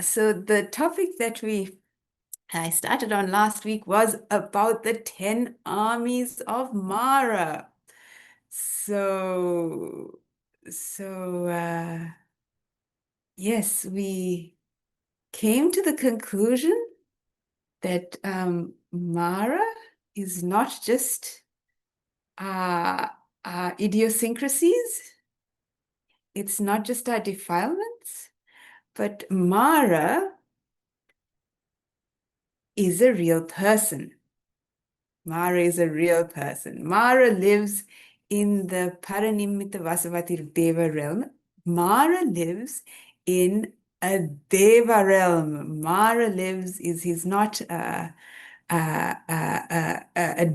So the topic that I started on last week was about the 10 armies of Māra. So, so yes, we came to the conclusion that Māra is not just our idiosyncrasies, it's not just our defilements, but Māra is a real person. Māra is a real person. Māra lives in the Paranimitta Vasavati Deva realm. Māra lives in a Deva realm. Māra lives, he's not a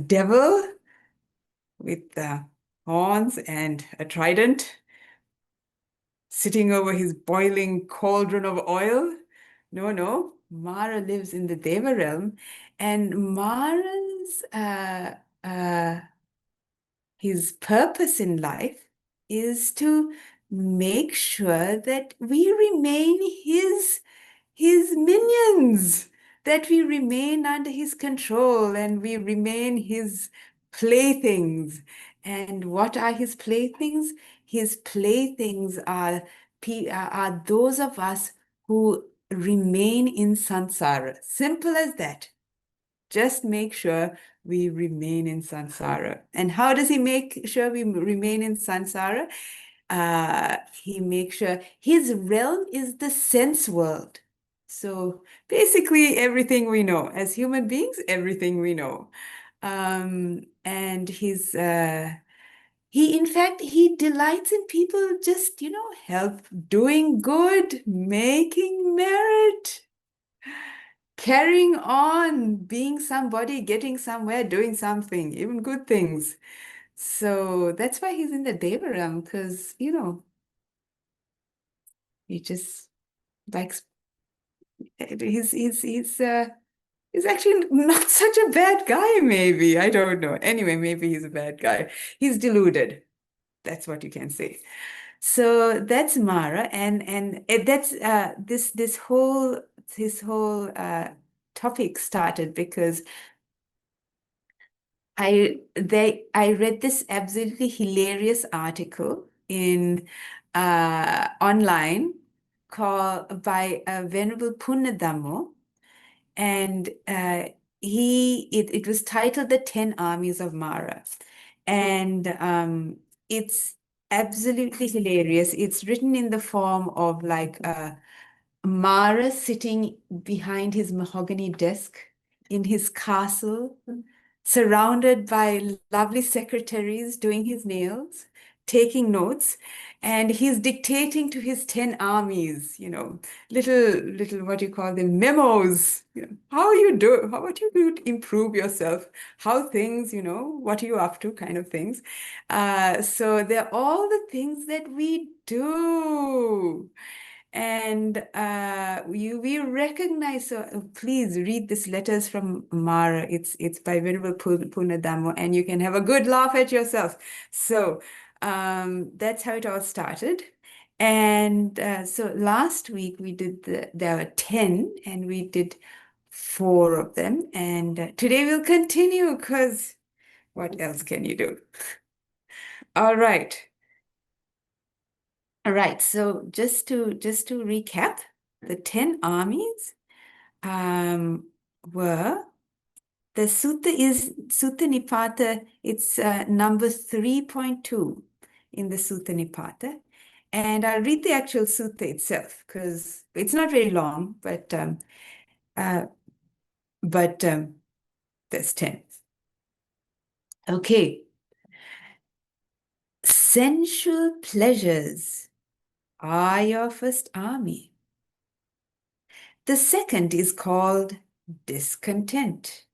devil with horns and a trident sitting over his boiling cauldron of oil. No, no. Māra lives in the Deva realm, and Māra's his purpose in life is to make sure that we remain his minions, that we remain under his control and we remain his playthings. And what are his playthings? His playthings are those of us who remain in samsara. Simple as that. Just make sure we remain in samsara. And how does he make sure we remain in samsara? He makes sure his realm is the sense world. So basically everything we know. As human beings, everything we know. And in fact, he delights in people just, help, doing good, making merit, carrying on, being somebody, getting somewhere, doing something, even good things. So that's why he's in the Deva realm, because, he just likes, he's actually not such a bad guy, maybe. I don't know. Anyway, maybe he's a bad guy. He's deluded. That's what you can say. So that's Māra, and that's this whole topic started because I read this absolutely hilarious article in online called by Venerable Punnadhammo, and it was titled "The 10 Armies of Māra," and it's absolutely hilarious. It's written in the form of like Māra sitting behind his mahogany desk in his castle, surrounded by lovely secretaries doing his nails, taking notes, and he's dictating to his 10 armies, little what you call them, memos. How you do, what you do to improve yourself, how things, what are you up to, kind of things. So they're all the things that we do. And we recognize, so please read this letters from Māra. It's by Venerable Punnadhammo, and you can have a good laugh at yourself. So that's how it all started. And so last week we did there were 10, and we did 4 of them. And today we'll continue because what else can you do? All right. All right, so just to recap, the 10 armies were, the sutta is Sutta Nipata, it's number 3.2 in the Sutta Nipata. And I'll read the actual sutta itself because it's not very long, but there's 10. Okay. Sensual pleasures are your first army. The second is called discontent.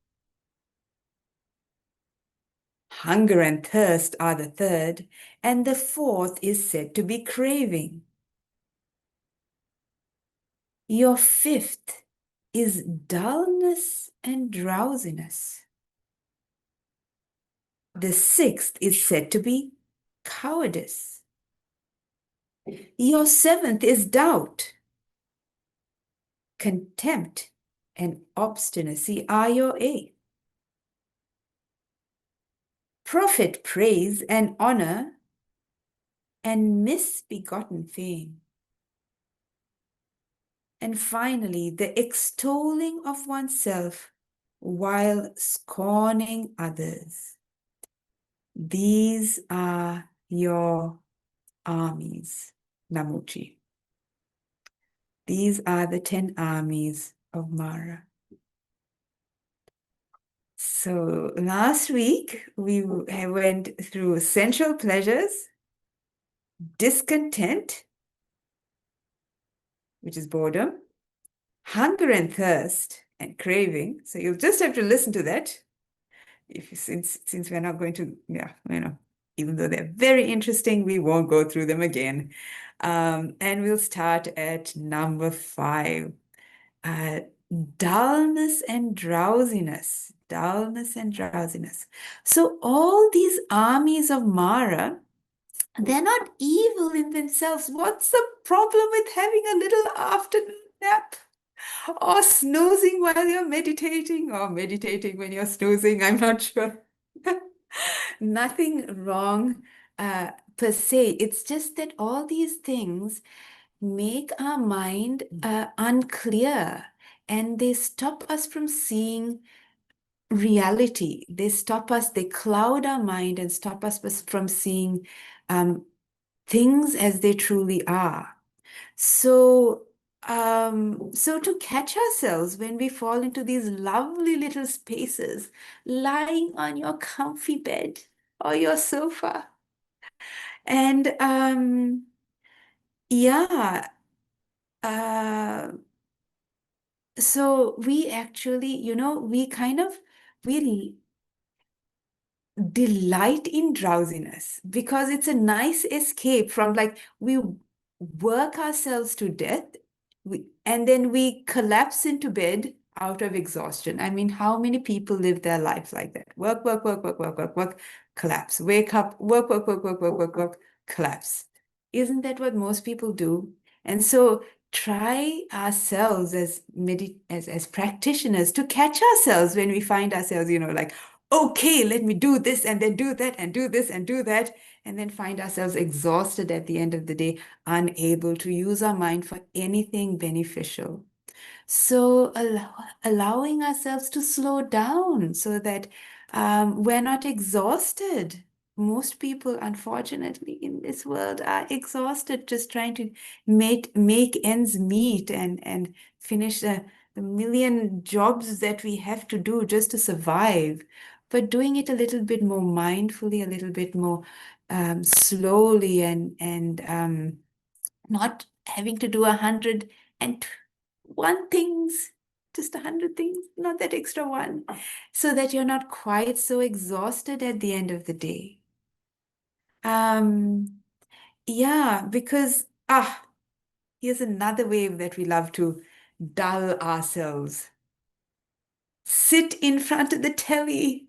Hunger and thirst are the third, and the fourth is said to be craving. Your fifth is dullness and drowsiness. The sixth is said to be cowardice. Your seventh is doubt. contempt and obstinacy are your A. Profit, praise, and honor, and misbegotten fame. And finally, the extolling of oneself while scorning others. These are your armies, Namuji. These are the 10 armies of Māra. So last week, we went through sensual pleasures, discontent, which is boredom, hunger and thirst, and craving. So you'll just have to listen to that. Since we're not going to, even though they're very interesting, we won't go through them again. And we'll start at number 5. Dullness and drowsiness. Dullness and drowsiness. So all these armies of Māra, they're not evil in themselves. What's the problem with having a little afternoon nap? Or snoozing while you're meditating, or meditating when you're snoozing, I'm not sure. Nothing wrong per se. It's just that all these things make our mind unclear, and they stop us from seeing reality. They cloud our mind and stop us from seeing things as they truly are. So to catch ourselves when we fall into these lovely little spaces, lying on your comfy bed or your sofa, and yeah, so we actually, we delight in drowsiness because it's a nice escape from, like, we work ourselves to death, and then we collapse into bed out of exhaustion. I mean, how many people live their life like that? Work, work, work, work, work, work, work, collapse. Wake up, work, work, work, work, work, work, work, collapse. Isn't that what most people do? And so try ourselves as practitioners to catch ourselves when we find ourselves, like, okay, let me do this and then do that and do this and do that, and then find ourselves exhausted at the end of the day, unable to use our mind for anything beneficial. So allowing ourselves to slow down so that we're not exhausted. Most people, unfortunately, in this world are exhausted just trying to make ends meet and finish the million jobs that we have to do just to survive. But doing it a little bit more mindfully, a little bit more slowly, and not having to do 101 things, just 100 things, not that extra one, so that you're not quite so exhausted at the end of the day. Yeah, because here's another way that we love to dull ourselves. Sit in front of the telly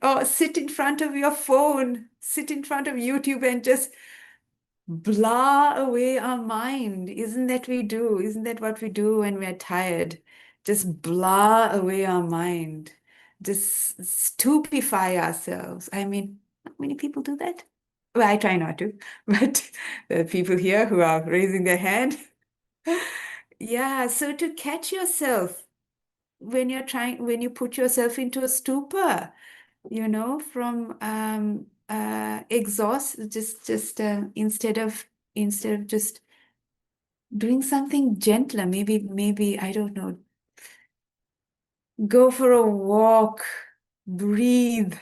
or sit in front of your phone, sit in front of YouTube and just blah away our mind. Isn't that we do? Isn't that what we do when we're tired? Just blah away our mind. Just stupefy ourselves. I mean, how many people do that? Well, I try not to, but the people here who are raising their hand. Yeah, so to catch yourself when you put yourself into a stupor, from exhaust, just instead of just doing something gentler, maybe I don't know, go for a walk, breathe,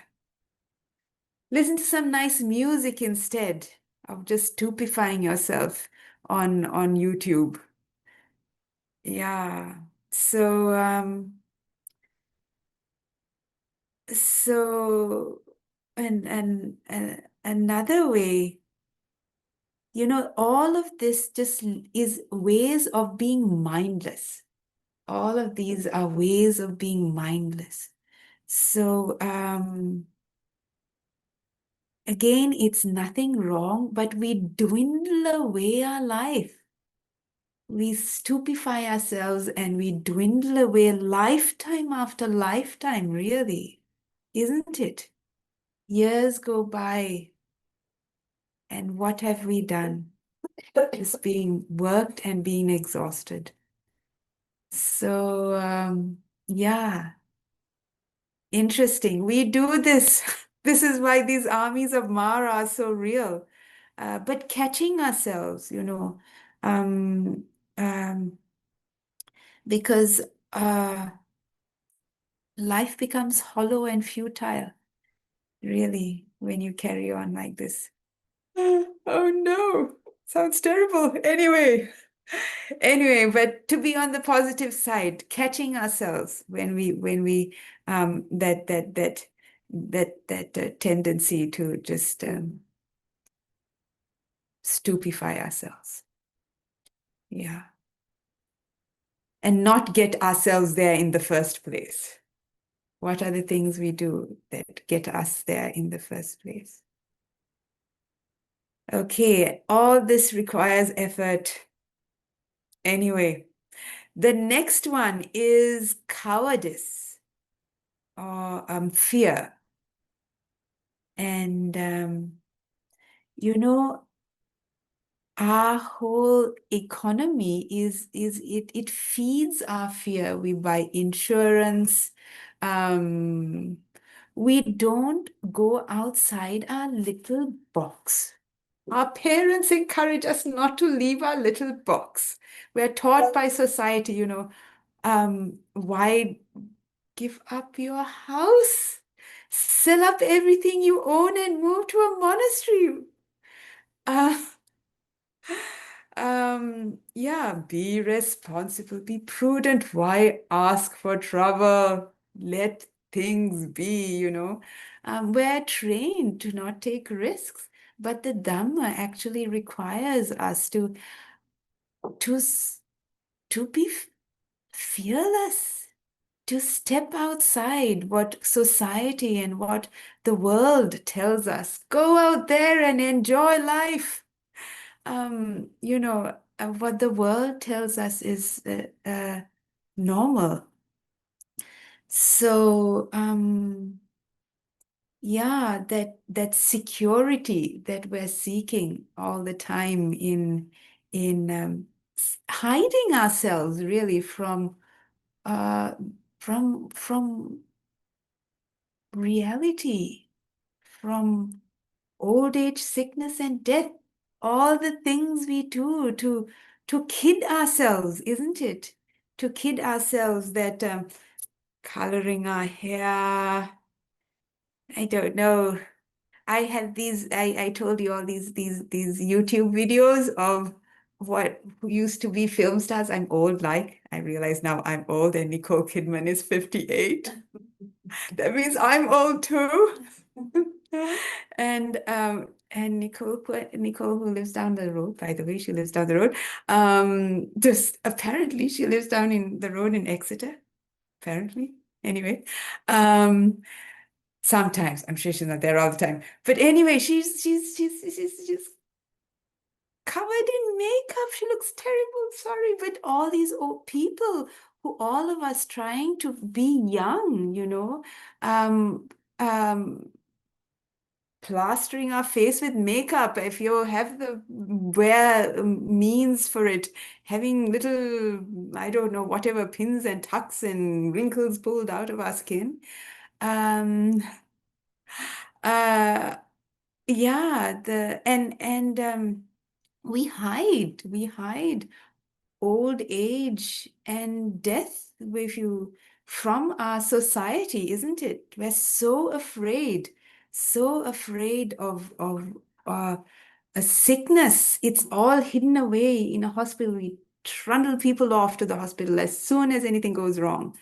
listen to some nice music instead of just stupefying yourself on YouTube. Yeah. So and another way, all of this just is ways of being mindless. All of these are ways of being mindless. So again, it's nothing wrong, but we dwindle away our life. we stupefy ourselves and we dwindle away lifetime after lifetime, really, isn't it? Years go by, and what have we done? Just being worked and being exhausted. So, yeah, interesting. We do this. This is why these armies of Māra are so real. But catching ourselves, um, um, because life becomes hollow and futile, really, when you carry on like this. Oh no, sounds terrible. Anyway, but to be on the positive side, catching ourselves when we that tendency to just stupefy ourselves, yeah, and not get ourselves there in the first place. What are the things we do that get us there in the first place? Okay, all this requires effort. Anyway, the next one is cowardice or fear. And, our whole economy it feeds our fear. We buy insurance. We don't go outside our little box. Our parents encourage us not to leave our little box. We're taught by society, why give up your house? Sell up everything you own and move to a monastery. Uh, yeah, be responsible, be prudent. Why ask for trouble? Let things be. We're trained to not take risks, but the Dhamma actually requires us to, s- to be fearless, to step outside what society and what the world tells us. Go out there and enjoy life. What the world tells us is normal. So, yeah, that security that we're seeking all the time in hiding ourselves really uh, from reality, from old age, sickness, and death, all the things we do to kid ourselves, isn't it? To kid ourselves that coloring our hair, I don't know. I had I told you all these YouTube videos of what used to be film stars. I'm old, like I realize now I'm old, and Nicole Kidman is 58. That means I'm old too. And Nicole, who lives down the road, by the way, she lives down the road. Just apparently she lives down in the road in Exeter. Apparently, anyway. Sometimes I'm sure she's not there all the time, but anyway, she's covered in makeup. She looks terrible. Sorry, but all these old people who all of us trying to be young, um, um, plastering our face with makeup, if you have the wear means for it, having little, I don't know, whatever pins and tucks and wrinkles pulled out of our skin. Um, uh, yeah, we hide old age and death with you from our society, isn't it? We're so afraid of uh, a sickness. It's all hidden away in a hospital. We trundle people off to the hospital as soon as anything goes wrong.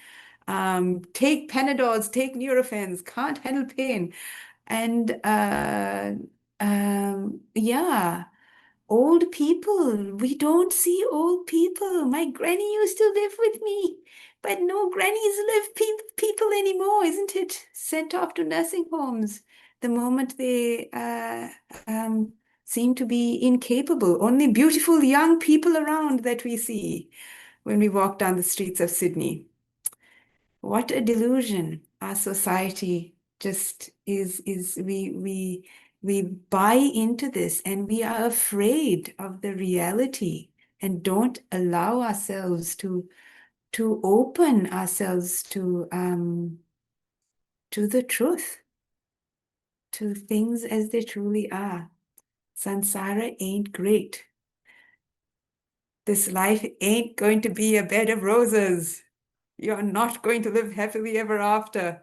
Take Panadols, take Nurophens, can't handle pain. And yeah. Old people, we don't see old people. My granny used to live with me, but no grannies live people anymore, isn't it? Sent off to nursing homes the moment they um, seem to be incapable. Only beautiful young people around that we see when we walk down the streets of Sydney. What a delusion. Our society just is we buy into this and we are afraid of the reality and don't allow ourselves to open ourselves to the truth, to things as they truly are. Sansara ain't great. This life ain't going to be a bed of roses. You're not going to live happily ever after.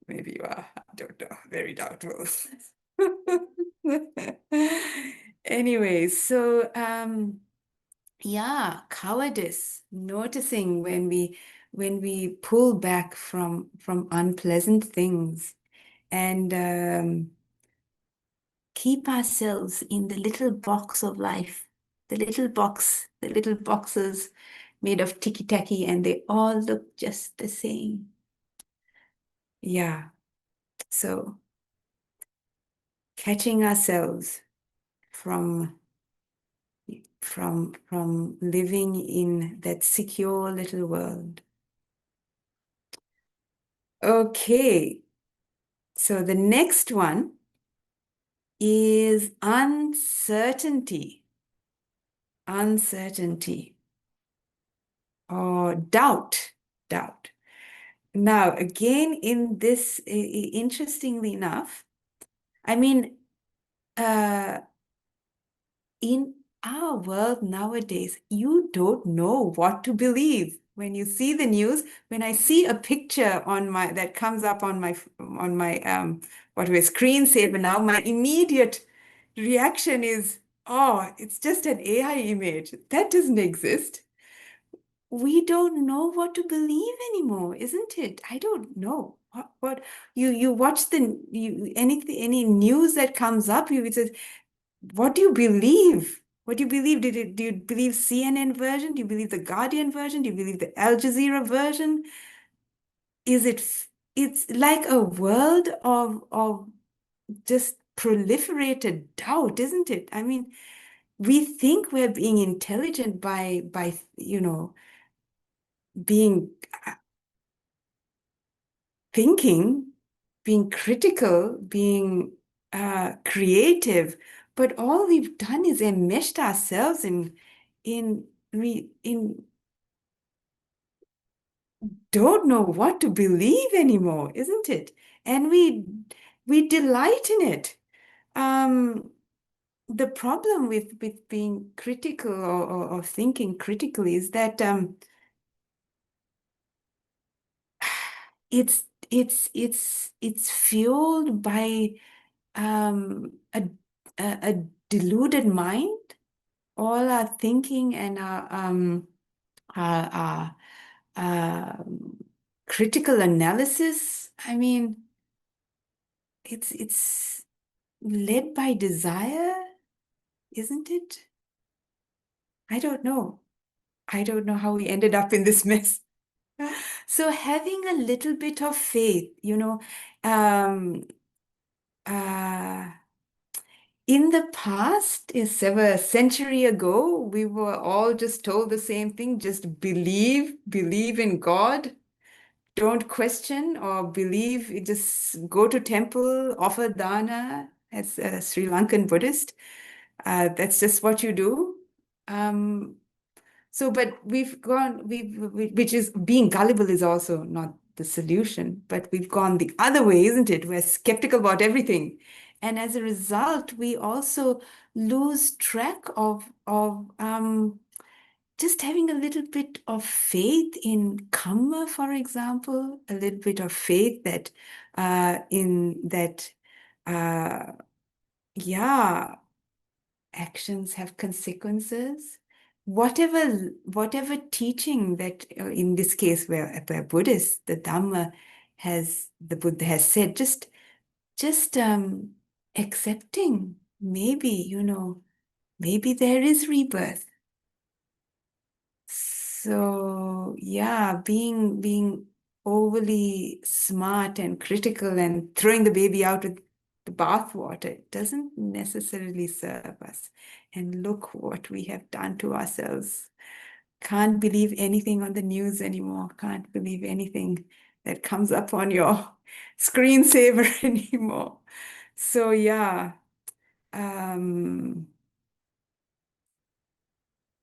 Maybe you are. I don't know. Very doubtful. Anyway, so yeah, cowardice, noticing when we pull back from unpleasant things and keep ourselves in the little box of life, the little box, the little boxes made of ticky-tacky, and they all look just the same. Yeah. So catching ourselves from living in that secure little world. Okay. So the next one is uncertainty. Uncertainty or doubt. Doubt. Now, again, in this, interestingly enough, I mean, in our world nowadays, you don't know what to believe. When you see the news, when I see a picture on my that comes up on my what was screensaver now, my immediate reaction is, oh, it's just an AI image. That doesn't exist. We don't know what to believe anymore, isn't it? I don't know. What you watch any news that comes up, you says, what do you believe? What do you believe? Do you believe CNN version? Do you believe the Guardian version? Do you believe the Al Jazeera version? It's like a world of just proliferated doubt, isn't it? I mean, we think we're being intelligent by being thinking, being critical, being creative, but all we've done is enmeshed ourselves in we in don't know what to believe anymore, isn't it? And we delight in it. The problem with being critical or thinking critically is that it's fueled by um, a, a deluded mind. All our thinking and our critical analysis. I mean, it's led by desire, isn't it? I don't know. I don't know how we ended up in this mess. So having a little bit of faith, um, uh, in the past, several a century ago, we were all just told the same thing, just believe in God, don't question or believe, just go to temple, offer dana as a Sri Lankan Buddhist. That's just what you do. But which is being gullible is also not the solution, but we've gone the other way, isn't it? We're skeptical about everything. And as a result, we also lose track of just having a little bit of faith in karma, for example, a little bit of faith that in that yeah, actions have consequences. Whatever teaching that, in this case, where Buddhist, the Dhamma the Buddha has said, just accepting, maybe, maybe there is rebirth. So yeah, being overly smart and critical and throwing the baby out with the bathwater. It doesn't necessarily serve us. And look what we have done to ourselves. Can't believe anything on the news anymore. Can't believe anything that comes up on your screensaver anymore. So yeah,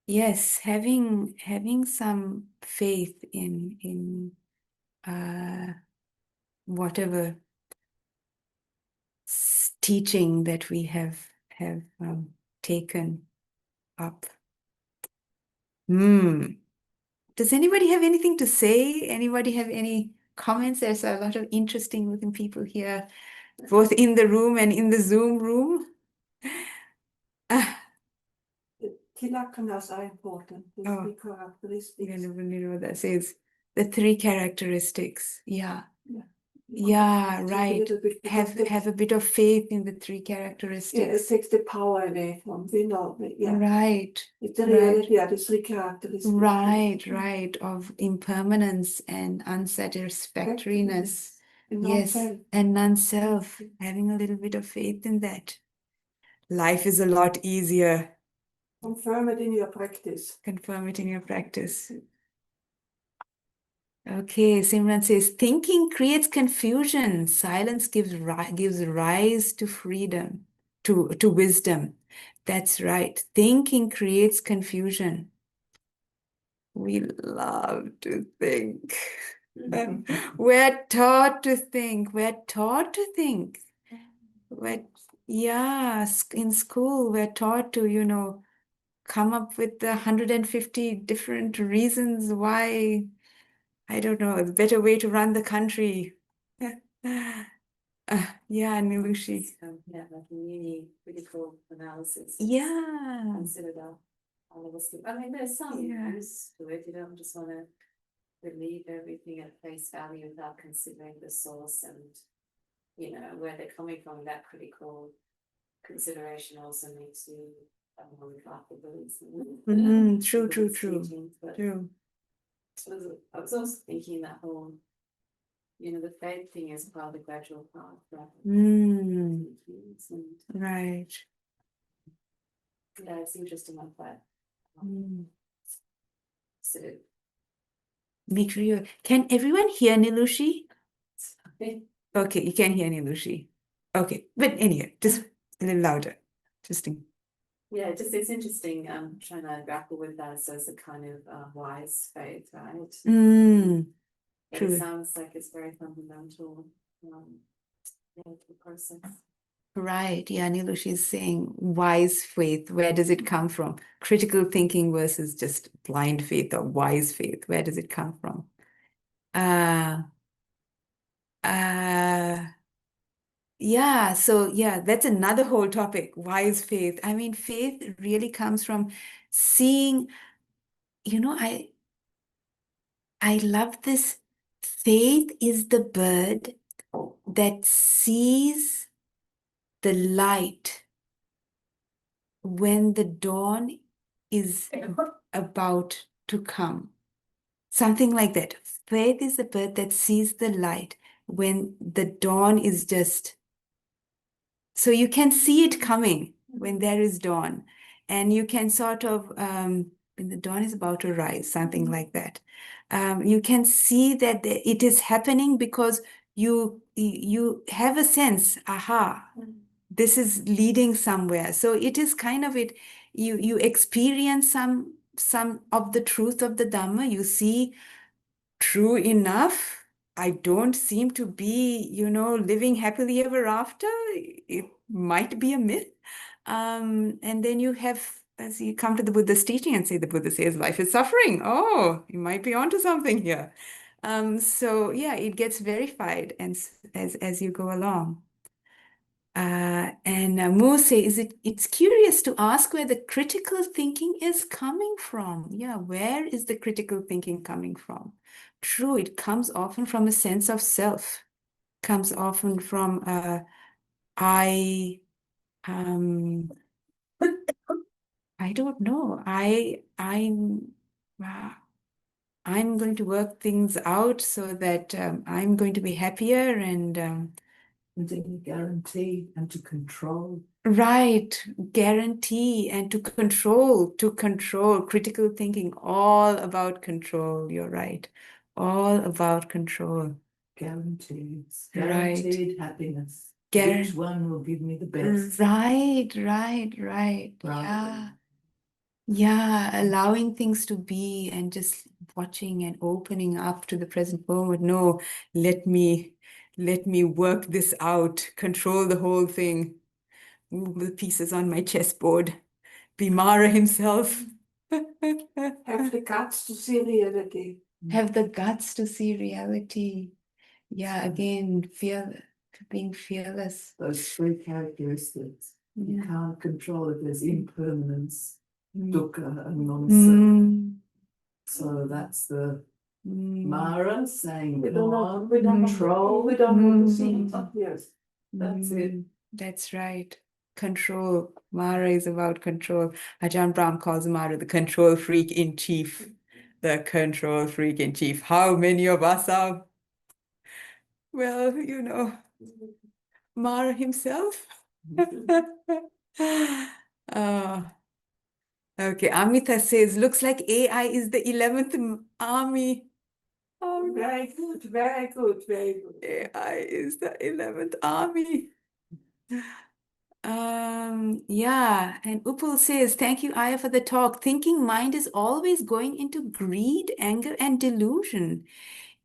yes, having some faith in whatever teaching that we have taken up. Does anybody have anything to say? Anybody have any comments? There's a lot of interesting looking people here, both in the room and in the Zoom room. Tilakas are important. The Oh, three characteristics. I never knew what that says. The three characteristics. Yeah. Yeah. Yeah, Take a right. little bit because Have a bit of faith in the three yeah, it characteristics. takes the power away from yeah. Right. It's the Right. reality of the three characteristics. Right. Of impermanence and unsatisfactoriness. And Yes. non-self. And non-self. Having a little bit of faith in that. Life is a lot easier. Confirm it in your practice. Confirm it in your practice. Okay, Simran says, thinking creates confusion. Silence gives rise to freedom, to wisdom. That's right. Thinking creates confusion. We love to think. We're taught to think. We're taught to think. In school, we're taught to, come up with 150 different reasons why, I don't know, a better way to run the country. Yeah, Nilushi. Yeah, like a mini critical analysis. Yeah. Considered all of us. I mean, there's some use to it. You don't just want to believe everything at face value without considering the source and, where they're coming from. That critical consideration also makes you more reflectable. True. I was also thinking that whole, the faith thing is part of the gradual path. Right. Yeah, it's interesting like that. So, Make sure can everyone hear Nilushi? Okay, you can hear Nilushi. Okay, but anyway, just a little louder. Yeah, it's interesting. Trying to grapple with that as a kind of wise faith, right? But True. it sounds like it's very fundamental to the process. Right. Yeah, Nilushi is saying wise faith. Where does it come from? Critical thinking versus just blind faith or wise faith. Where does it come from? Yeah, so yeah, that's another whole topic, wise faith. I mean, faith really comes from seeing, I love this. Faith is the bird that sees the light when the dawn is about to come. Something like that. Faith is the bird that sees the light when the dawn is just. So you can see it coming when there is dawn. And you can sort of, when the dawn is about to rise, something like that. You can see that it is happening because you have a sense, aha, this is leading somewhere. So it is kind of you experience some of the truth of the Dhamma. You see, true enough, I don't seem to be, living happily ever after. It might be a myth. And then you have, as you come to the Buddha's teaching and say, the Buddha says life is suffering. Oh, you might be onto something here. So yeah, it gets verified and as you go along. And Mose, it's curious to ask where the critical thinking is coming from. Yeah, where is the critical thinking coming from? True, it comes often from a sense of self, comes often from um I don't know. I'm going to work things out so that I'm going to be happier and And to guarantee and to control. Right, guarantee and to control, critical thinking, all about control. You're right. All about control. Guarantees. Right. Guaranteed happiness. Guar- Which one will give me the best? Right. Rather Yeah. than- Yeah, allowing things to be and just watching and opening up to the present moment. No, let me work this out, control the whole thing, move the pieces on my chessboard, be Māra himself. Have the guts to see reality. Have the guts to see reality. Yeah, again, being fearless. Those three characteristics. You Yeah. can't control it. There's impermanence, dukkha, and non-self. Mm. So that's the Mm. Māra saying, We come don't know. on, We don't know. control. We don't want to see Mm. it. Obvious. That's it. That's right. Control. Māra is about control. Ajahn Brahm calls Māra the control freak in chief. The control freak in chief. How many of us are, well, Māra himself? Okay, Amita says, looks like AI is the 11th army. Oh, no. Very good. Very good. Very good. AI is the 11th army. Yeah, and Upul says, thank you, Aya, for the talk. Thinking mind is always going into greed, anger, and delusion.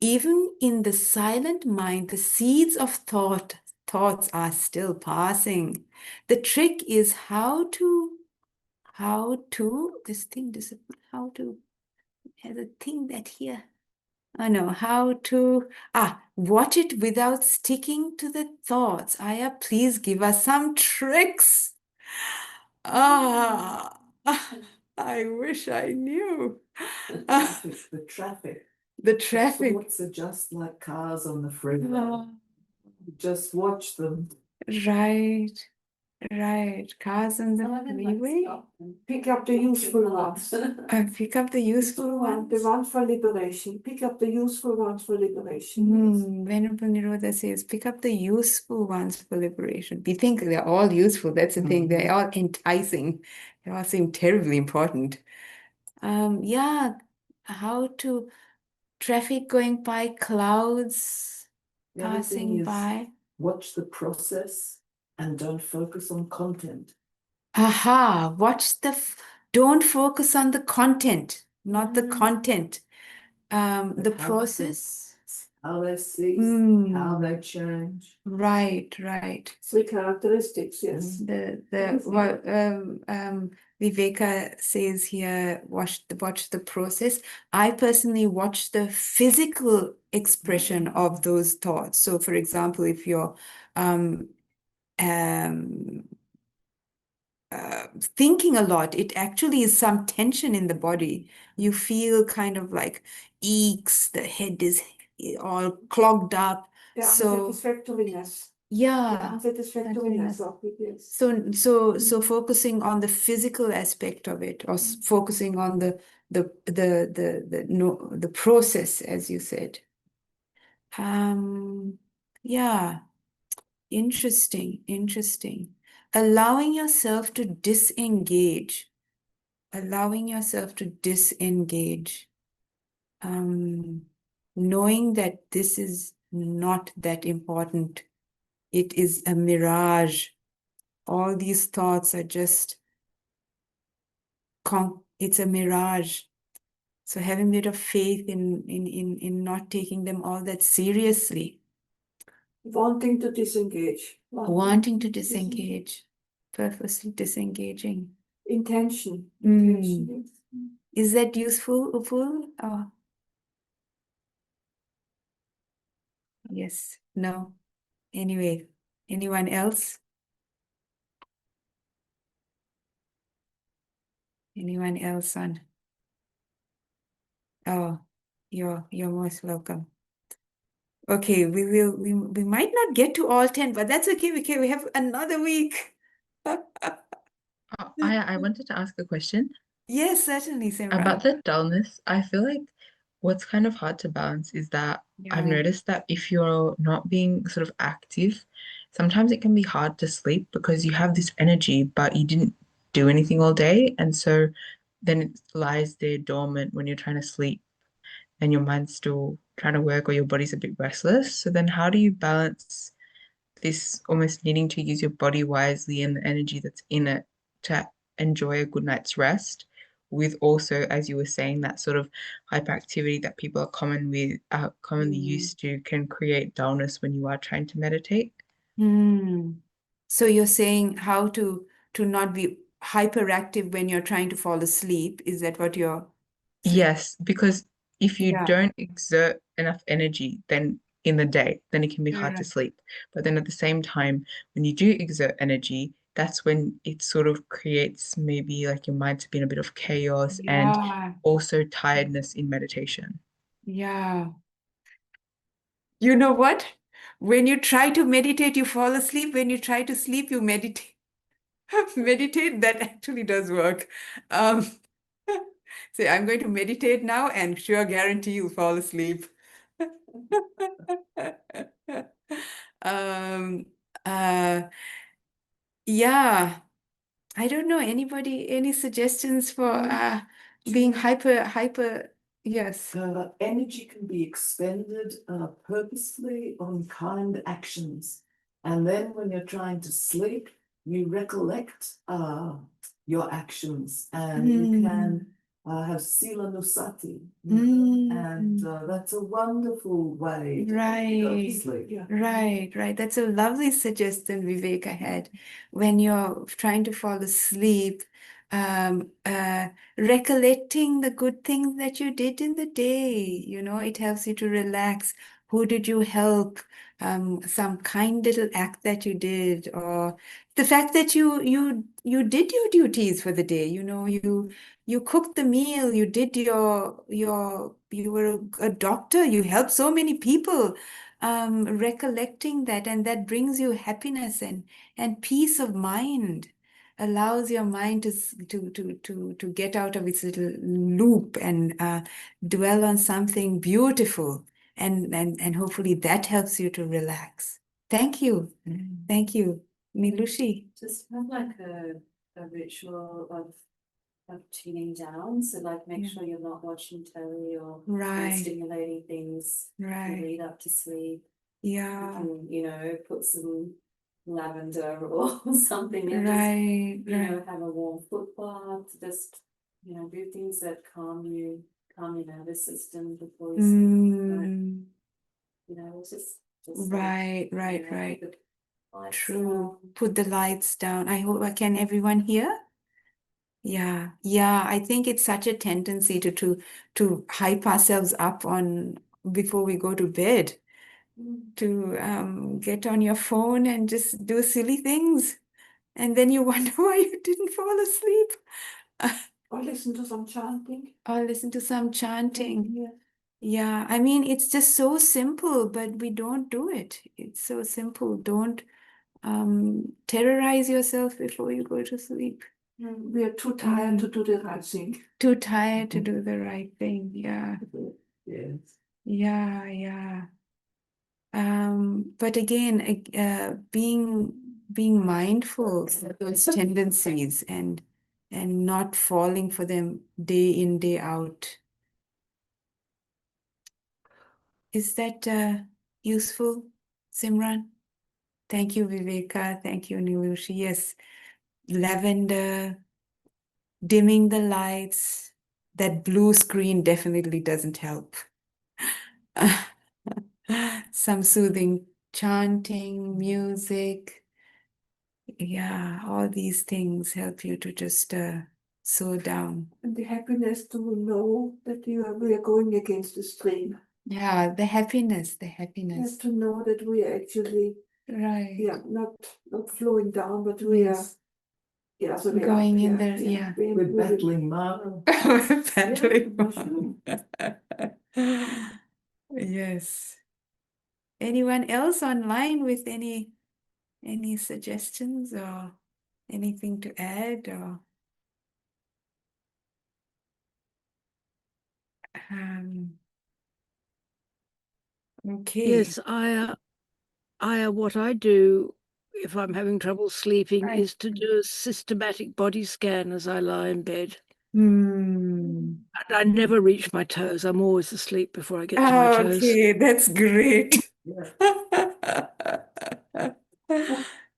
Even in the silent mind, the seeds of thoughts are still passing. The trick is how to, this thing, how to, has a thing that here. I know how to watch it without sticking to the thoughts. Aya, please give us some tricks. I wish I knew. The traffic. The traffic. Thoughts are just like cars on the freeway. Oh, Just watch them. right. Cars on the Some of them like freeway. stop and Pick up the useful ones. Pick up the useful The ones. ones for liberation. Pick up the useful ones for liberation. Venerable Nirodha says, pick up the useful ones for liberation. We think they're all useful. That's the thing. They're all enticing. They all seem terribly important. Yeah, how to traffic going by, clouds The other thing passing is by. watch the process and don't focus on content. Aha, don't focus on the content, not the content. The how process. How they cease, how they change. Right. Three characteristics, yes. Viveka says here, watch the process. I personally watch the physical expression of those thoughts. So, for example, if you're thinking a lot, it actually is some tension in the body. You feel kind of like aches, the head is all clogged up. The So, unsatisfactoriness. yeah. The unsatisfactoriness of it, yes. So focusing on the physical aspect of it, or focusing on the process, as you said. Yeah, interesting. Allowing yourself to disengage. Knowing that this is not that important. It is a mirage. All these thoughts are just, it's a mirage. So having a bit of faith in not taking them all that seriously. Wanting to disengage. Wanting to disengage. Purposely disengaging. Intention. Is that useful, Upul? Oh. Yes. No. Anyway, anyone else? Anyone else on? Oh, you're most welcome. Okay, we might not get to all 10, but that's okay. We have another week. I wanted to ask a question Yes, certainly, Simran. about the dullness. I feel like what's kind of hard to balance is that I've Yeah. noticed that if you're not being sort of active sometimes it can be hard to sleep because you have this energy, but you didn't do anything all day. And so then it lies there dormant when you're trying to sleep and your mind's still trying to work or your body's a bit restless. So then how do you balance this almost needing to use your body wisely and the energy that's in it to enjoy a good night's rest with also, as you were saying, that sort of hyperactivity that people are commonly used to can create dullness when you are trying to meditate? So you're saying how to not be hyperactive when you're trying to fall asleep. Is that what you're saying? Yes, because if you Yeah. don't exert enough energy, then in the day, then it can be hard to Right. sleep. But then at the same time, when you do exert energy, that's when it sort of creates maybe like your mind to be in a bit of chaos and Yeah. also tiredness in meditation. Yeah. You know what? When you try to meditate, you fall asleep. When you try to sleep, you meditate. Meditate, that actually does work. Um, Say, I'm going to meditate now and sure guarantee you'll fall asleep. Um, uh, yeah, I don't know. Any suggestions for being hyper, yes. Energy can be expended purposefully on kind actions. And then when you're trying to sleep, you recollect your actions and you can have sila nusati. And that's a wonderful way to help you go to sleep. Yeah. Right. That's a lovely suggestion Vivek had. When you're trying to fall asleep, recollecting the good things that you did in the day, it helps you to relax. Who did you help? Some kind little act that you did, or the fact that you did your duties for the day. You cooked the meal, you did you were a doctor, you helped so many people. Recollecting that, and that brings you happiness and peace of mind, allows your mind to get out of its little loop and dwell on something beautiful, and hopefully that helps you to relax. Thank you. Thank you. Nilushi. Just have like a ritual of tuning down. So like make sure you're not watching telly or Right. stimulating things to Right. lead up to sleep. Yeah. You can, put some lavender or something and Right. just, have a warm foot bath, just, do things that calm your nervous system before you sleep. Just Right. put the lights True. down. Put the lights down. I hope, can everyone hear? Yeah. I think it's such a tendency to hype ourselves up on before we go to bed, to get on your phone and just do silly things, and then you wonder why you didn't fall asleep. Or listen to some chanting. Or listen to some chanting. Yeah. Yeah, I mean, it's just so simple, but we don't do it. It's so simple. Don't terrorize yourself before you go to sleep. We are too tired to do the right thing. Too tired to do the right thing. Yeah. Yes. Yeah. But again, being mindful of those tendencies and not falling for them day in, day out. Is that useful, Simran? Thank you, Viveka. Thank you, Nilushi. Yes, lavender, dimming the lights. That blue screen definitely doesn't help. Some soothing chanting, music. Yeah, all these things help you to just slow down. And the happiness to know that we are going against the stream. Yeah, the happiness. Yes, to know that we are actually Right. not flowing down, but we are so we Going are, in there, yeah. We're battling Māra. Battling. Yes. Anyone else online with any suggestions or anything to add, or okay. Yes, I what I do if I'm having trouble sleeping, Right. is to do a systematic body scan as I lie in bed. Hmm. And I never reach my toes. I'm always asleep before I get to my toes. Okay, that's great. Yeah.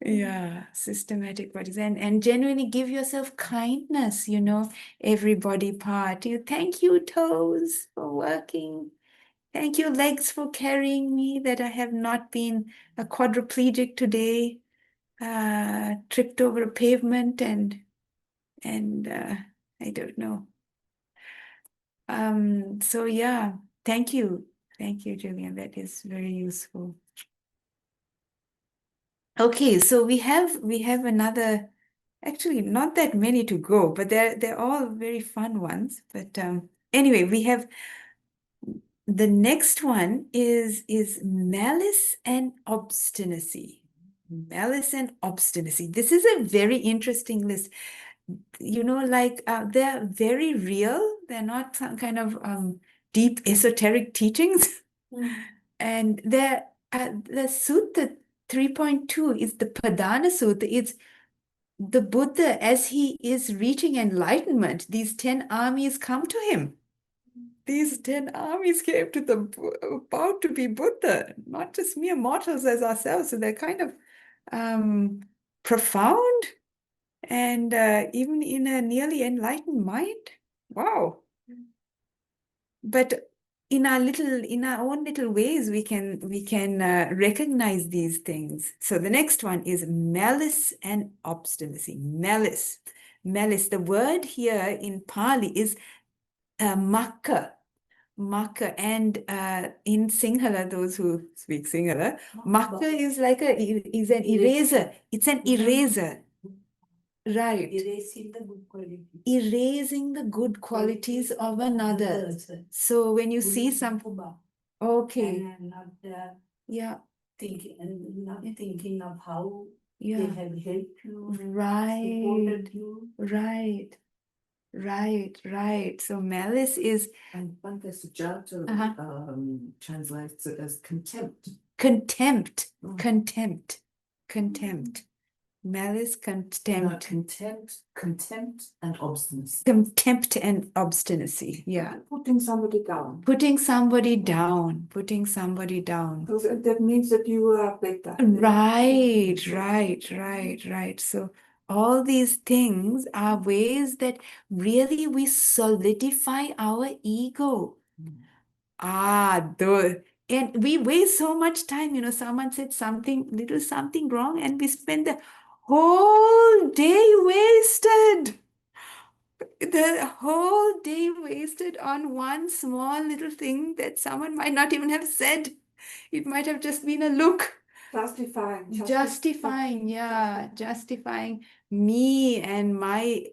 Yeah, systematic bodies and genuinely give yourself kindness, you know, every body part. You thank you, toes, for working. Thank you, legs, for carrying me, that I have not been a quadriplegic today, tripped over a pavement and I don't know. So yeah, thank you. Thank you, Julian. That is very useful. Okay, so we have another, actually not that many to go, but they're all very fun ones. But anyway, we have the next one is malice and obstinacy. Malice and obstinacy. This is a very interesting list. You know, like they're very real. They're not some kind of deep esoteric teachings. And the Sutta 3.2 is the Padana Sutta. It's the Buddha as he is reaching enlightenment. These 10 armies come to him. These 10 armies came to the about to be Buddha, not just mere mortals as ourselves. So they're kind of profound and even in a nearly enlightened mind. Wow. But in our own little ways, we can recognize these things. So the next one is malice and obstinacy. Malice. The word here in Pali is makka. And in Sinhala, those who speak Sinhala, makka is like an eraser. It's an eraser. Right. Erasing the good quality. Erasing the good qualities of another. So when you see some, okay, And not yeah, thinking of how they yeah, have helped you, right, supported you. right. So malice is And Bhante Sujato translates it as contempt. contempt, Mm. contempt. Malice, No, contempt and obstinacy. contempt and obstinacy. Yeah. Putting somebody down. Putting somebody down. So that means that you are better. Right. So all these things are ways that really we solidify our ego. And we waste so much time, you know, someone said something wrong, and we spend the whole day wasted. The whole day wasted on one small little thing that someone might not even have said. It might have just been a look. Justifying me and my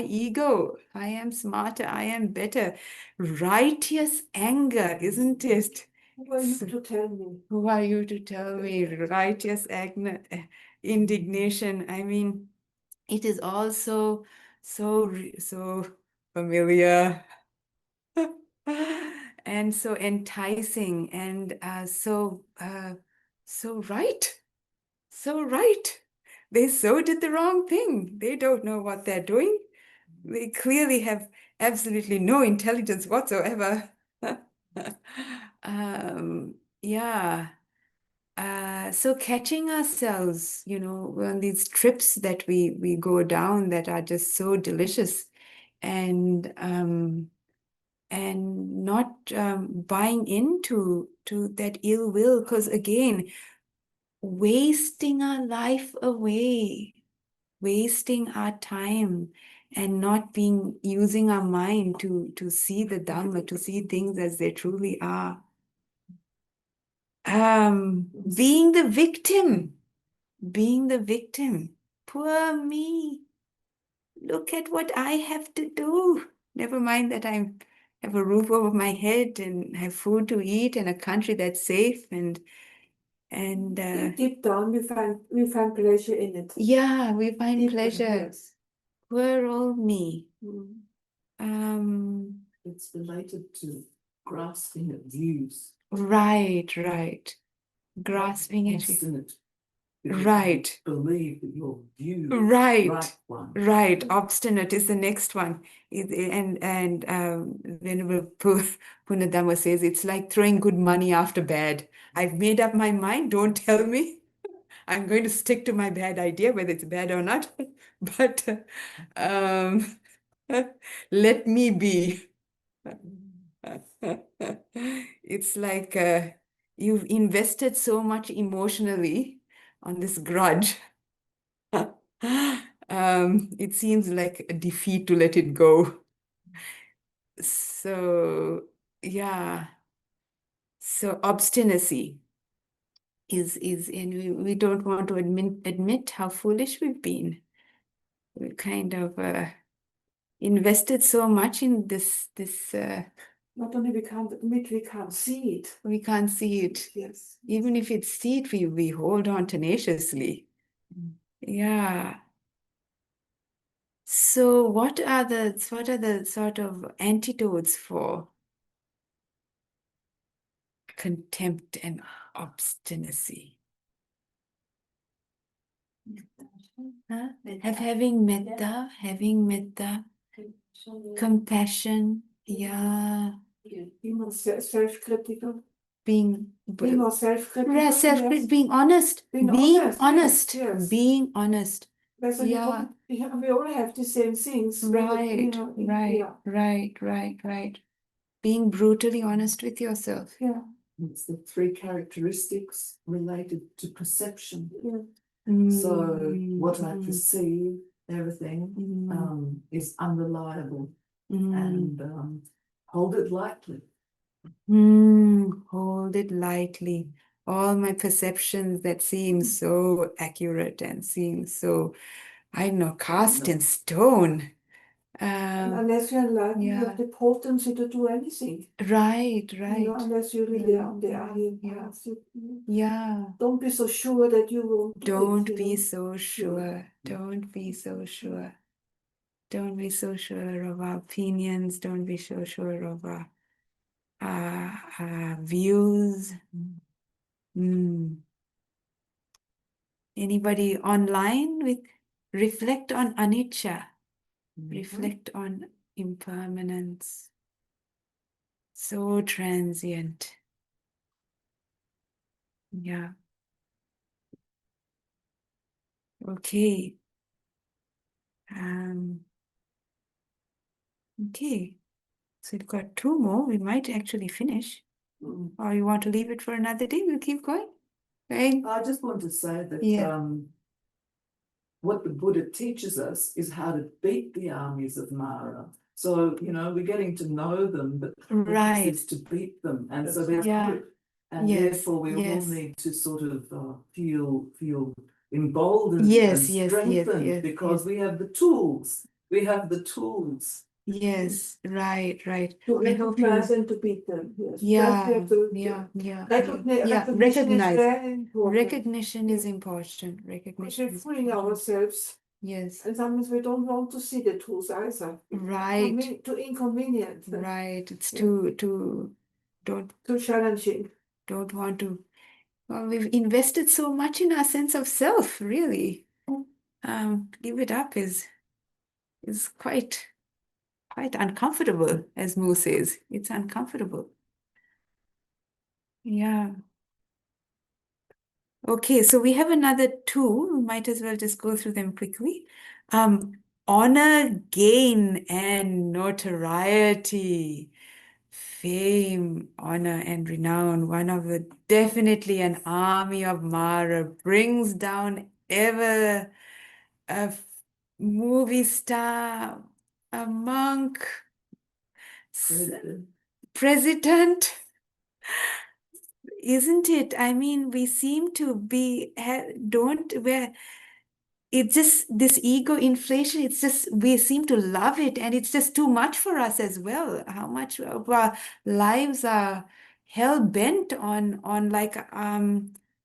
ego. I am smarter, I am better. Righteous anger, isn't it? Who are you to tell me? Who are you to tell me? Righteous anger, indignation. I mean, it is also so familiar and so enticing and so right. They so did the wrong thing. They don't know what they're doing. They clearly have absolutely no intelligence whatsoever. Yeah. So catching ourselves, you know, on these trips that we go down that are just so delicious, and not buying into that ill will, because again, wasting our life away, wasting our time, and not using our mind to see the Dhamma, to see things as they truly are. Being the victim. Poor me. Look at what I have to do. Never mind that I have a roof over my head and have food to eat and a country that's safe and Deep down, we find pleasure in it. yeah, we find Deep pleasure. yes. Poor old me. It's related to grasping at views. Right. Grasping at Obstinate. because Right. you believe that your view is the Right. right one. Right, obstinate is the next one. And Venerable Punadhamma says it's like throwing good money after bad. I've made up my mind, don't tell me. I'm going to stick to my bad idea, whether it's bad or not. But um, let me be. It's like you've invested so much emotionally on this grudge. It seems like a defeat to let it go. So, yeah. So obstinacy and we don't want to admit how foolish we've been. We kind of invested so much in this Not only we can't admit, we can't see it. we can't see it. Yes. Even if it's see it, we hold on tenaciously. Yeah. So what are the sort of antidotes for contempt and obstinacy? Huh? Having metta, compassion, yeah, Be more self-critical. being Be more self-critical. yes. being honest, Being honest, yes. being honest. That's Yeah. we all have the same things. Right, Yeah. right. Being brutally honest with yourself. Yeah. It's the three characteristics related to perception. Yeah. So what I Mm, perceive, everything, is unreliable, and hold it lightly. hold it lightly. All my perceptions that seem so accurate and seem so, I don't know, cast in stone. And unless you're enlightened, you yeah. have the potency to do anything. Right. Unless you really are on the Yeah, Aryan yeah. path. Yeah. Don't be so sure that you won't do Don't it. be so sure. Don't be so sure. Don't be so sure of our opinions. Don't be so sure of our views. Anybody online with reflect on anicca, reflect on impermanence. So transient. Yeah. Okay. Okay. So we've got two more. We might actually finish. Or you want to leave it for another day? We'll keep going. Okay. I just want to say that Yeah. what the Buddha teaches us is how to beat the armies of Māra. So, we're getting to know them, but the Right. purpose is to beat them. And so there's Yeah. hope. And Yes, therefore we all yes. need to sort of feel emboldened Yes, and yes, strengthened yes, because yes. we have the tools. We have the tools. Yes, right. To I hope recognize you. and to beat them. Yes. Yeah, First we have to recognition is very important. Recognition is important. Because Recognition we're is fooling important. ourselves. Yes, And sometimes we don't want to see the tools either. right, Too inconvenient. right. It's Yeah. too Too challenging. don't want to. Well, we've invested so much in our sense of self, really. Give it up is quite uncomfortable, as Moo says. It's uncomfortable. Yeah. Okay, so we have another two. We might as well just go through them quickly. Honor, gain, and notoriety. Fame, honor, and renown. One of the definitely an army of Māra brings down ever a movie star, a monk, president. Isn't it? I mean, we seem to be, it's just this ego inflation, it's just, we seem to love it, and it's just too much for us as well. How much of our lives are hell bent on like,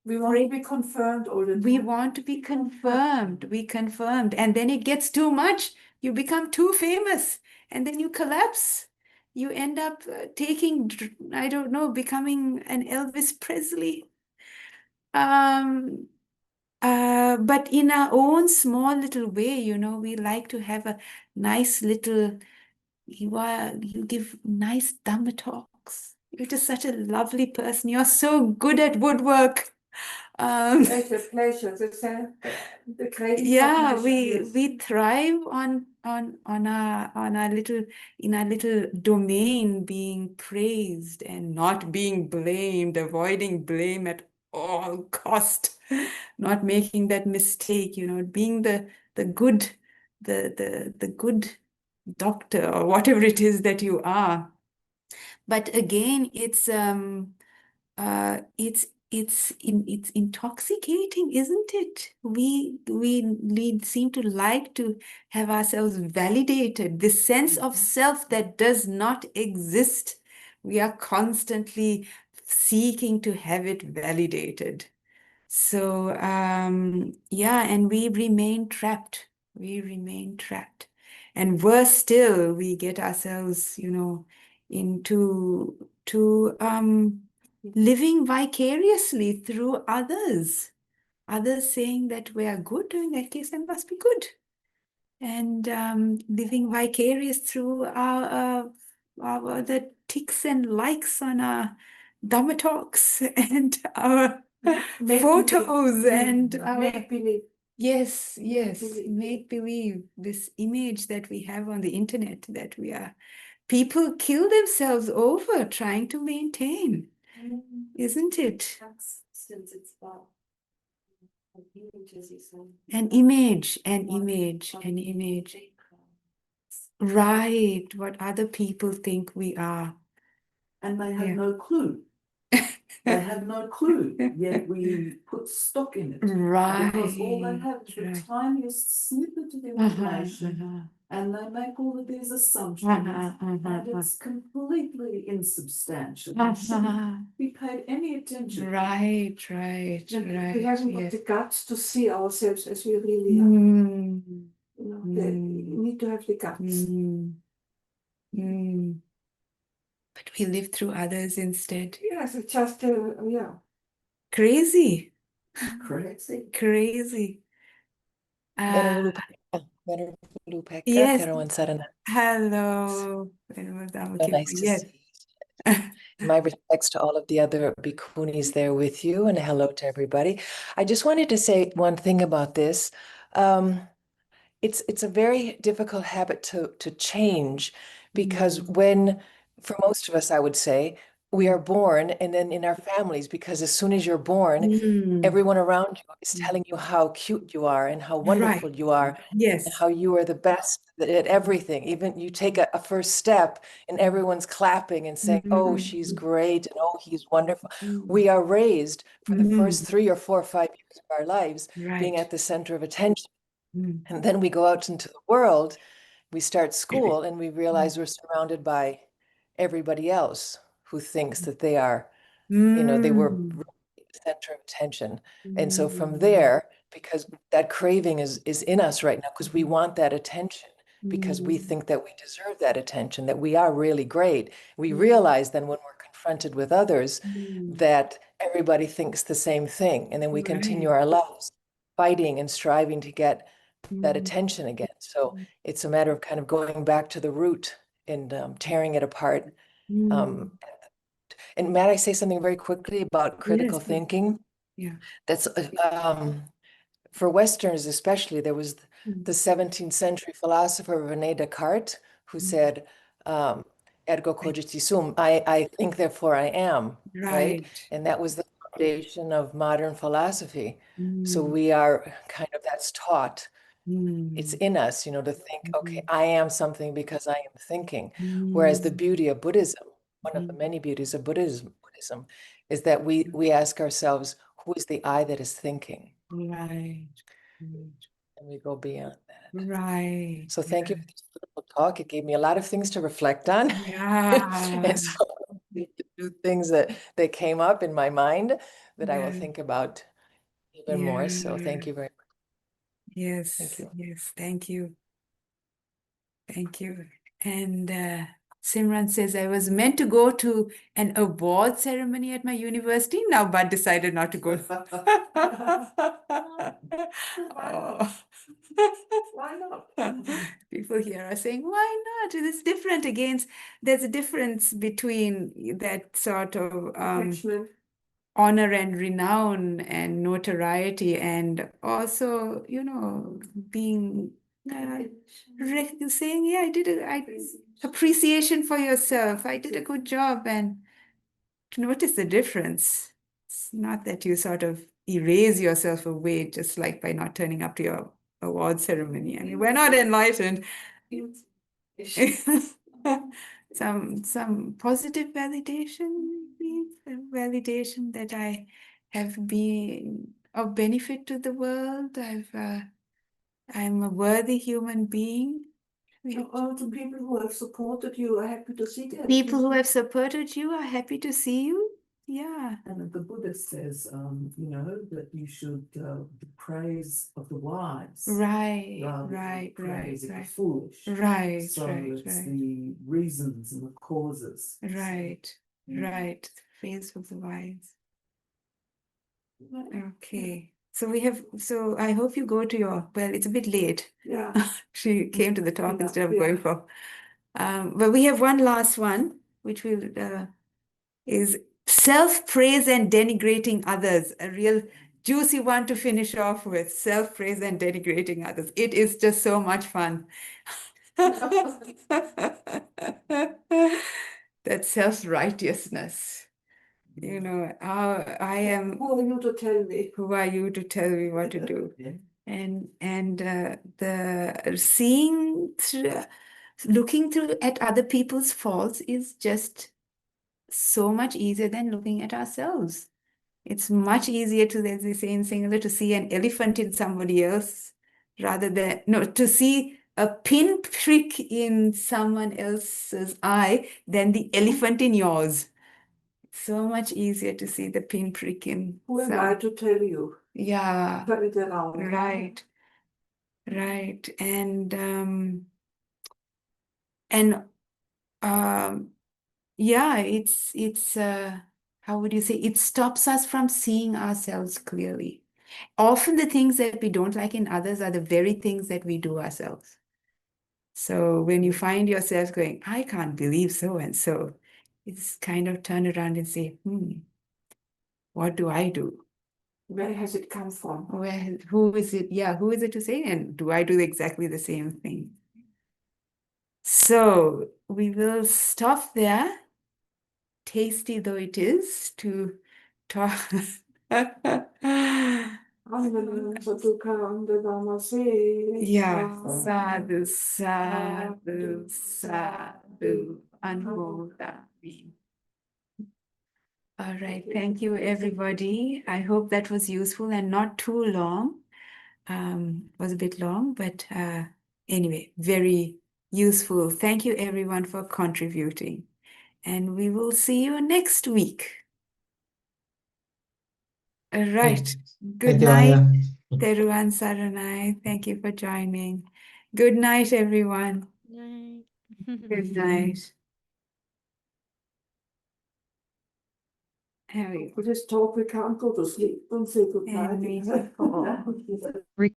We want to be confirmed all the time. we want to be confirmed, and then it gets too much. You become too famous, and then you collapse. You end up I don't know, becoming an Elvis Presley. But in our own small little way, you know, we like to have a nice little, you give nice Dhamma talks. You're just such a lovely person. You're so good at woodwork. Pleasure. The craving for Yeah, pleasure, we yes. we thrive on our little in our little domain, being praised and not being blamed, avoiding blame at all cost, not making that mistake, you know, being the good the good doctor or whatever it is that you are. But again, it's intoxicating, isn't it? We seem to like to have ourselves validated. This sense of self that does not exist. We are constantly seeking to have it validated. So yeah, and we remain trapped. We remain trapped. And worse still, we get ourselves, you know, into to living vicariously through others. Others saying that we are good, in that case, I must be good. And living vicarious through the ticks and likes on our Dhamma talks and our photos and our Make believe. yes, yes, Make-believe. make believe, this image that we have on the internet that we are. People kill themselves over trying to maintain, isn't it? That's since it's about an image, as you say. An image, an What- image, what an people image. think. Right, what other people think we are. And they have Yeah. no clue. They have no clue, yet we put stock in it. Because all they Right, have is the right. tiniest snippet of information, and they make all of these assumptions, and it's completely insubstantial. It shouldn't be paid any attention. Right, right, right. We haven't got Yes. the guts to see ourselves as we really are. Mm, You know, Mm. you need to have the guts. mm, mm. But we live through others instead. Yes, it's just yeah. Crazy, Crazy. crazy. Venerable Upekkha, Yes. Terawan Sarana. Hello. So nice to Yes. see you. My respects to all of the other bhikkhunis there with you, and hello to everybody. I just wanted to say one thing about this. It's a very difficult habit to change, because for most of us, I would say, we are born, and then in our families, because as soon as you're born, everyone around you is telling you how cute you are and how wonderful Right. you are. Yes. And how you are the best at everything. Even you take a first step and everyone's clapping and saying, oh, she's great, and oh, he's wonderful. We are raised for the first 3 or 4 or 5 years of our lives being Right. at the center of attention. And then we go out into the world, we start school, and we realize we're surrounded by everybody else who thinks that they are, they were really the center of attention. And so from there, because that craving is in us right now, because we want that attention, because we think that we deserve that attention, that we are really great. We realize then when we're confronted with others that everybody thinks the same thing. And then we continue our lives fighting and striving to get that attention again. So it's a matter of kind of going back to the root and tearing it apart. And may I say something very quickly about critical Yes. thinking? Yeah. That's for Westerners especially. There was the 17th century philosopher René Descartes who said, "Ergo cogito sum," I think, therefore I am. Right? And that was the foundation of modern philosophy. So we are kind of, that's taught. It's in us, to think, okay, I am something because I am thinking. Whereas the beauty of Buddhism, one of the many beauties of Buddhism is that we ask ourselves, who is the I that is thinking? Right. And we go beyond that. Right. So thank you for this beautiful talk. It gave me a lot of things to reflect on. Yeah. And so two things that came up in my mind that I will think about even more. So thank you very much. Yes. Thank you. Yes. Thank you. Thank you. And Simran says, I was meant to go to an award ceremony at my university now, but decided not to go. Oh. Why not? People here are saying, why not? It is different against, there's a difference between that sort of Attachment. honor and renown and notoriety, and also, you know, being saying, yeah, appreciation for yourself. I did a good job, and to notice the difference. It's not that you sort of erase yourself away just like by not turning up to your award ceremony. I mean, we're not enlightened. Some positive validation, validation that I have been of benefit to the world. I'm a worthy human being. All the people who have supported you are happy to see them. People who have supported you are happy to see you. Yeah. And the Buddha says, you know, that you should the praise of the wise. Right, rather than right, praise of the right. foolish. Right, So right, it's right. the reasons and the causes. Right, right. Praise of the wise. Okay. So I hope you go to your, well, it's a bit late. Yeah. She came to the talk Yeah, instead of yeah. going for. But we have one last one, which will is self-praise and denigrating others. A real juicy one to finish off with. Self-praise and denigrating others. It is just so much fun. That self-righteousness. You know, I am. Who are you to tell me? Who are you to tell me what to do? Yeah. And the seeing through, looking through at other people's faults is just so much easier than looking at ourselves. It's much easier to, as they say in Sinhala, to see an elephant in somebody else rather than, no, to see a pinprick in someone else's eye than the elephant in yours. So much easier to see the pinprick in Who am I to tell you? Yeah, Turn it around. right, right. And yeah, it's how would you say, it stops us from seeing ourselves clearly. Often the things that we don't like in others are the very things that we do ourselves. So when you find yourself going, I can't believe so and so, it's kind of turn around and say, what do I do? Where has it come from? Who is it? Yeah, who is it to say? And do I do exactly the same thing? So we will stop there, tasty though it is, to talk. Yeah, sadhu, sadhu, sadhu, anmodami. All right, thank you, everybody. I hope that was useful and not too long. Was a bit long, but anyway, very useful. Thank you, everyone, for contributing. And we will see you next week. All right. Good Thank you, night, Aya. Teruan Saranai. Thank you for joining. Good night, everyone. Good night. Here we go. For this talk, we can't go to sleep. Don't say goodnight. And we